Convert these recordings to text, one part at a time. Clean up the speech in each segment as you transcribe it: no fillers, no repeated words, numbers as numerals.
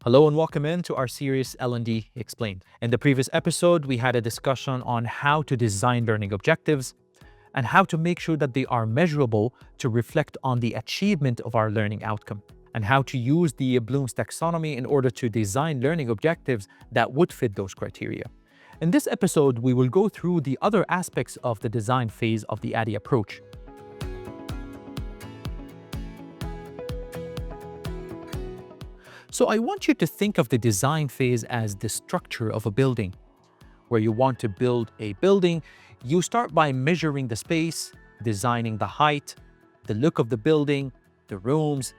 Hello and welcome into our series L&D Explained. In the previous episode, we had a discussion on how to design learning objectives and how to make sure that they are measurable to reflect on the achievement of our learning outcome, and how to use the Bloom's taxonomy in order to design learning objectives that would fit those criteria. In this episode, we will go through the other aspects of the design phase of the ADDIE approach. So I want you to think of the design phase as the structure of a building. Where you want to build a building, you start by measuring the space, designing the height, the look of the building, the rooms,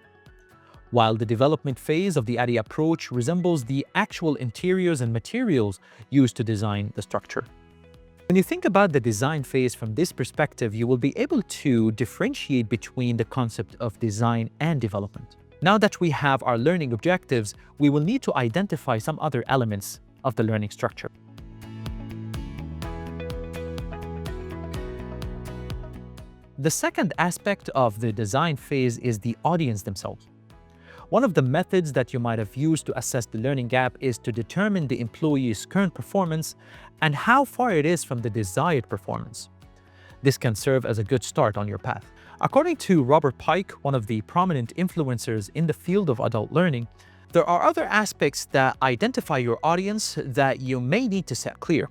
while the development phase of the ADDIE approach resembles the actual interiors and materials used to design the structure. When you think about the design phase from this perspective, you will be able to differentiate between the concept of design and development. Now that we have our learning objectives, we will need to identify some other elements of the learning structure. The second aspect of the design phase is the audience themselves. One of the methods that you might have used to assess the learning gap is to determine the employee's current performance and how far it is from the desired performance. This can serve as a good start on your path. According to Robert Pike, one of the prominent influencers in the field of adult learning, there are other aspects that identify your audience that you may need to set clear.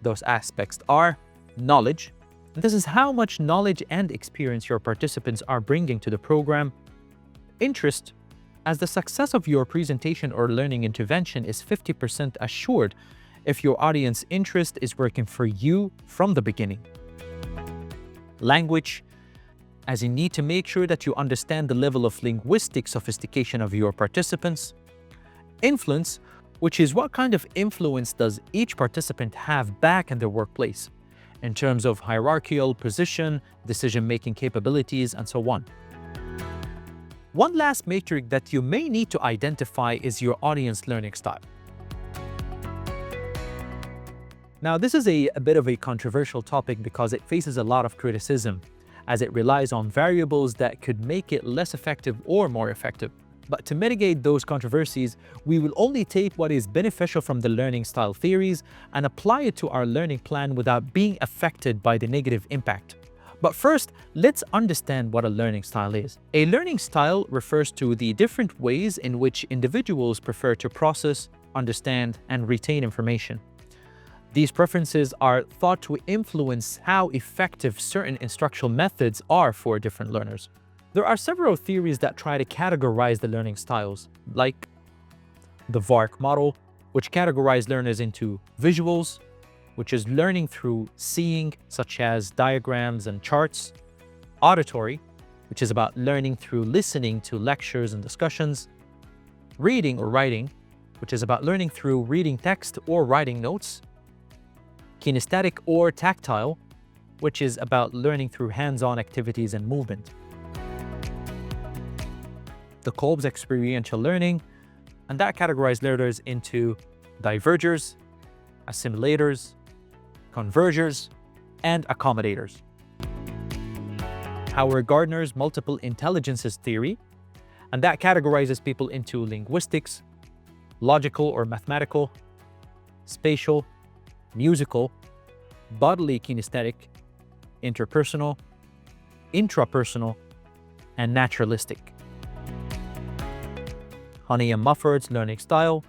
Those aspects are knowledge. This is how much knowledge and experience your participants are bringing to the program. Interest, as the success of your presentation or learning intervention is 50% assured if your audience interest is working for you from the beginning. Language, as you need to make sure that you understand the level of linguistic sophistication of your participants. Influence, which is what kind of influence does each participant have back in their workplace, in terms of hierarchical position, decision-making capabilities, and so on. One last metric that you may need to identify is your audience learning style. Now, this is a bit of a controversial topic because it faces a lot of criticism, as it relies on variables that could make it less effective or more effective. But to mitigate those controversies, we will only take what is beneficial from the learning style theories and apply it to our learning plan without being affected by the negative impact. But first, let's understand what a learning style is. A learning style refers to the different ways in which individuals prefer to process, understand, and retain information. These preferences are thought to influence how effective certain instructional methods are for different learners. There are several theories that try to categorize the learning styles, like the VARK model, which categorizes learners into visuals, which is learning through seeing, such as diagrams and charts; auditory, which is about learning through listening to lectures and discussions; reading or writing, which is about learning through reading text or writing notes; kinesthetic or tactile, which is about learning through hands-on activities and movement; the Kolb's experiential learning, and that categorizes learners into divergers, assimilators, convergers, and accommodators; Howard Gardner's multiple intelligences theory, and that categorizes people into linguistics, logical or mathematical, spatial, musical, bodily kinesthetic, interpersonal, intrapersonal, and naturalistic; Honey and Mufford's learning style,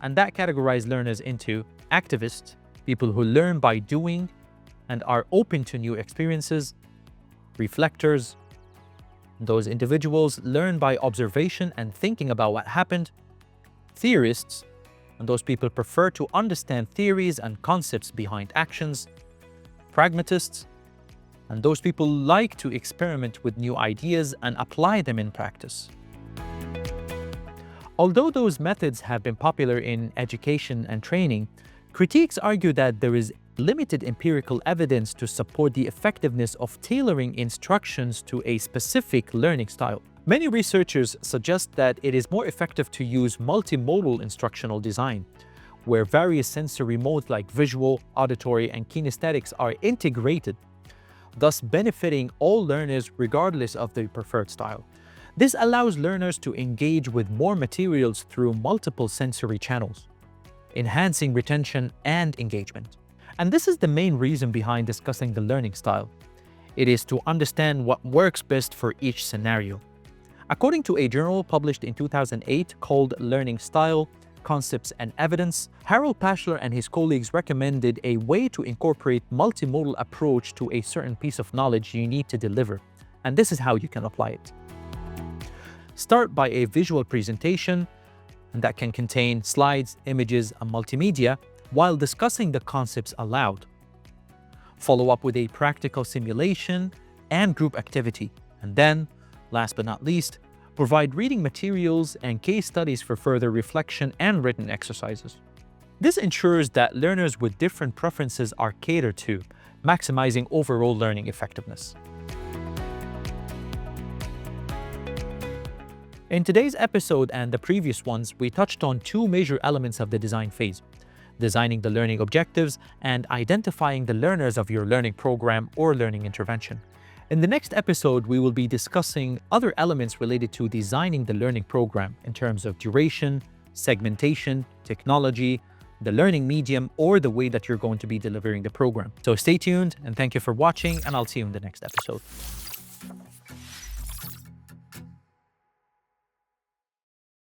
and that categorizes learners into activists, people who learn by doing and are open to new experiences; reflectors, those individuals learn by observation and thinking about what happened; theorists, and those people prefer to understand theories and concepts behind actions; pragmatists, and those people like to experiment with new ideas and apply them in practice. Although those methods have been popular in education and training, critiques argue that there is limited empirical evidence to support the effectiveness of tailoring instructions to a specific learning style. Many researchers suggest that it is more effective to use multimodal instructional design, where various sensory modes like visual, auditory, and kinesthetics are integrated, thus benefiting all learners regardless of their preferred style. This allows learners to engage with more materials through multiple sensory channels, enhancing retention and engagement. And this is the main reason behind discussing the learning style. It is to understand what works best for each scenario. According to a journal published in 2008 called Learning Style, Concepts and Evidence, Harold Pashler and his colleagues recommended a way to incorporate multimodal approach to a certain piece of knowledge you need to deliver. And this is how you can apply it. Start by a visual presentation that can contain slides, images, and multimedia while discussing the concepts aloud. Follow up with a practical simulation and group activity. And then, last but not least, provide reading materials and case studies for further reflection and written exercises. This ensures that learners with different preferences are catered to, maximizing overall learning effectiveness. In today's episode and the previous ones, we touched on two major elements of the design phase: designing the learning objectives and identifying the learners of your learning program or learning intervention. In the next episode, we will be discussing other elements related to designing the learning program in terms of duration, segmentation, technology, the learning medium, or the way that you're going to be delivering the program. So stay tuned and thank you for watching, and I'll see you in the next episode.